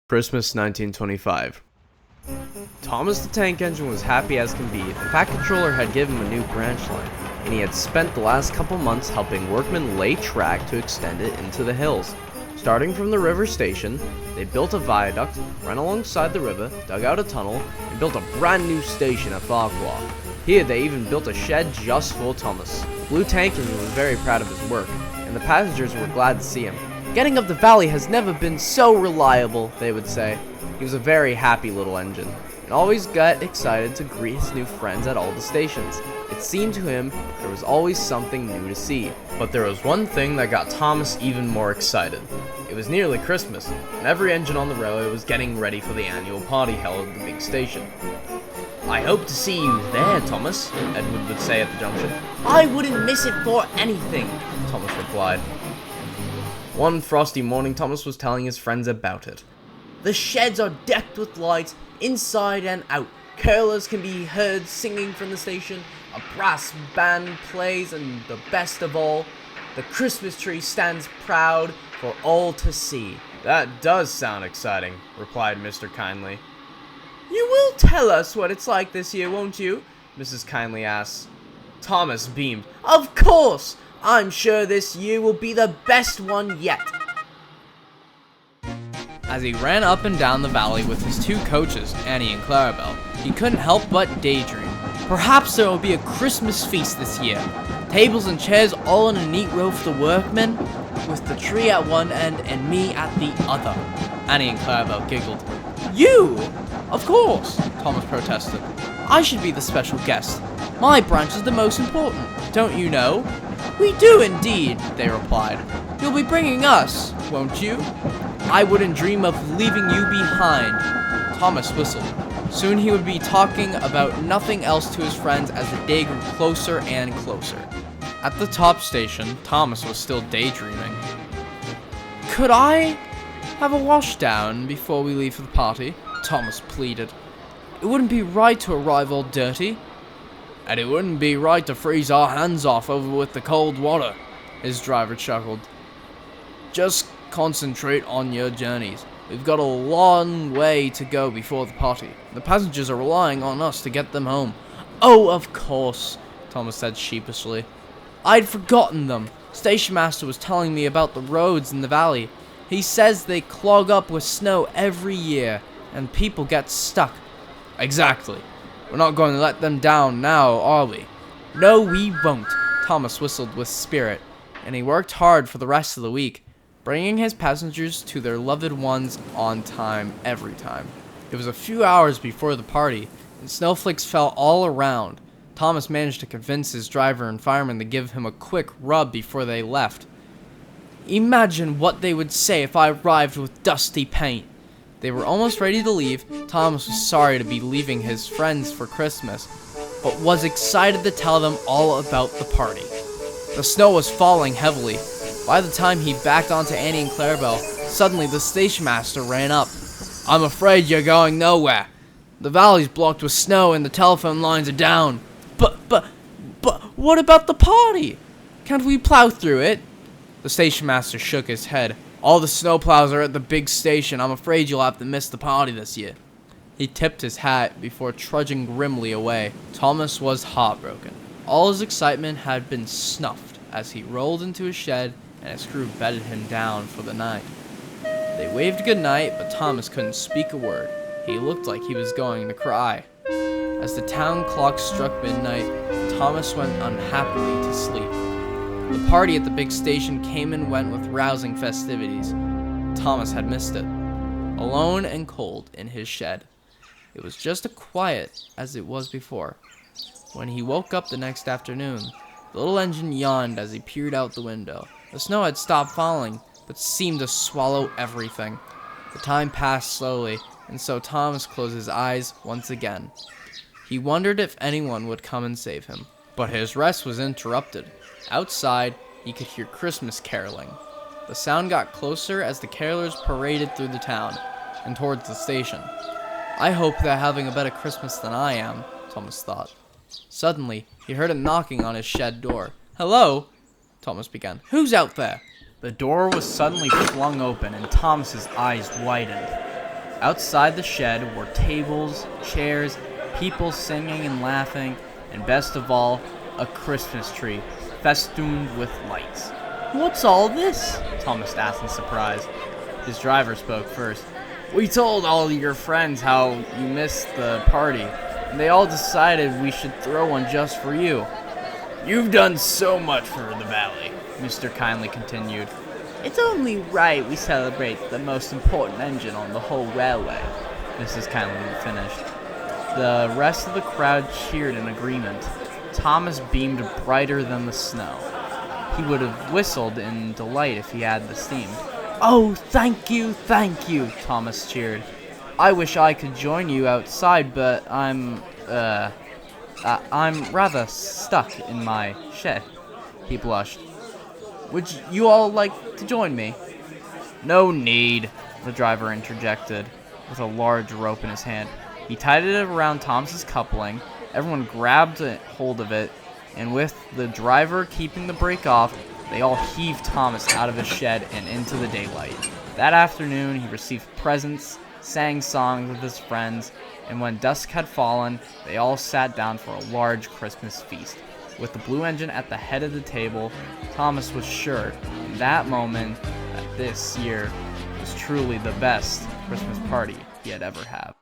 Christmas 1925. Thomas the Tank Engine was happy as can be. The Fat Controller had given him a new branch line, and he had spent the last couple months helping workmen lay track to extend it into the hills. Starting from the river station, they built a viaduct, ran alongside the river, dug out a tunnel, and built a brand new station at Farquhar. Here they even built a shed just for Thomas. Blue Tank Engine was very proud of his work, and the passengers were glad to see him. "Getting up the valley has never been so reliable," they would say. He was a very happy little engine, and always got excited to greet his new friends at all the stations. It seemed to him there was always something new to see. But there was one thing that got Thomas even more excited. It was nearly Christmas, and every engine on the railway was getting ready for the annual party held at the big station. "I hope to see you there, Thomas," Edward would say at the junction. "I wouldn't miss it for anything," Thomas replied. One frosty morning, Thomas was telling his friends about it. "The sheds are decked with lights, inside and out. Carolers can be heard singing from the station. A brass band plays, and the best of all, the Christmas tree stands proud for all to see." "That does sound exciting," replied Mr. Kindly. "You will tell us what it's like this year, won't you?" Mrs. Kindly asked. Thomas beamed. "Of course! I'm sure this year will be the best one yet." As he ran up and down the valley with his two coaches, Annie and Clarabelle, he couldn't help but daydream. Perhaps there will be a Christmas feast this year. Tables and chairs all in a neat row for the workmen, with the tree at one end and me at the other. Annie and Clarabelle giggled. "You? Of course," Thomas protested. "I should be the special guest. My branch is the most important, don't you know?" "We do indeed," they replied. "You'll be bringing us, won't you?" "I wouldn't dream of leaving you behind." Thomas whistled. Soon he would be talking about nothing else to his friends as the day grew closer and closer. At the top station, Thomas was still daydreaming. "Could I have a wash down before we leave for the party?" Thomas pleaded. "It wouldn't be right to arrive all dirty." "And it wouldn't be right to freeze our hands off over with the cold water," his driver chuckled. "Just concentrate on your journeys. We've got a long way to go before the party. The passengers are relying on us to get them home." "Oh, of course," Thomas said sheepishly. "I'd forgotten them. Station master was telling me about the roads in the valley. He says they clog up with snow every year, and people get stuck." "Exactly. We're not going to let them down now, are we?" "No, we won't." Thomas whistled with spirit, and he worked hard for the rest of the week, bringing his passengers to their loved ones on time every time. It was a few hours before the party, and snowflakes fell all around. Thomas managed to convince his driver and fireman to give him a quick rub before they left. Imagine what they would say if I arrived with dusty paint. They were almost ready to leave. Thomas was sorry to be leaving his friends for Christmas, but was excited to tell them all about the party. The snow was falling heavily. By the time he backed onto Annie and Clarabelle, suddenly the station master ran up. "I'm afraid you're going nowhere. The valley's blocked with snow and the telephone lines are down." But what about the party? Can't we plow through it?" The station master shook his head. "All the snowplows are at the big station. I'm afraid you'll have to miss the party this year." He tipped his hat before trudging grimly away. Thomas was heartbroken. All his excitement had been snuffed as he rolled into his shed and his crew bedded him down for the night. They waved goodnight, but Thomas couldn't speak a word. He looked like he was going to cry. As the town clock struck midnight, Thomas went unhappily to sleep. The party at the big station came and went with rousing festivities. Thomas had missed it. Alone and cold in his shed. It was just as quiet as it was before. When he woke up the next afternoon, the little engine yawned as he peered out the window. The snow had stopped falling, but seemed to swallow everything. The time passed slowly, and so Thomas closed his eyes once again. He wondered if anyone would come and save him. But his rest was interrupted. Outside, he could hear Christmas caroling. The sound got closer as the carolers paraded through the town and towards the station. "I hope they're having a better Christmas than I am," Thomas thought. Suddenly, he heard a knocking on his shed door. "Hello?" Thomas began. "Who's out there?" The door was suddenly flung open, and Thomas's eyes widened. Outside the shed were tables, chairs, people singing and laughing, and best of all, a Christmas tree festooned with lights. "What's all this?" Thomas asked in surprise. His driver spoke first. "We told all your friends how you missed the party, and they all decided we should throw one just for you." "You've done so much for the valley," Mr. Kindly continued. "It's only right we celebrate the most important engine on the whole railway," Mrs. Kindly finished. The rest of the crowd cheered in agreement. Thomas beamed brighter than the snow. He would have whistled in delight if he had the steam. "Oh, thank you, Thomas cheered. "I wish I could join you outside, but I'm rather stuck in my shed." He blushed. "Would you all like to join me?" "No need," the driver interjected, with a large rope in his hand. He tied it around Thomas's coupling. Everyone grabbed hold of it, and with the driver keeping the brake off, they all heaved Thomas out of his shed and into the daylight. That afternoon, he received presents, sang songs with his friends, and when dusk had fallen, they all sat down for a large Christmas feast. With the blue engine at the head of the table, Thomas was sure in that moment that this year was truly the best Christmas party he had ever had.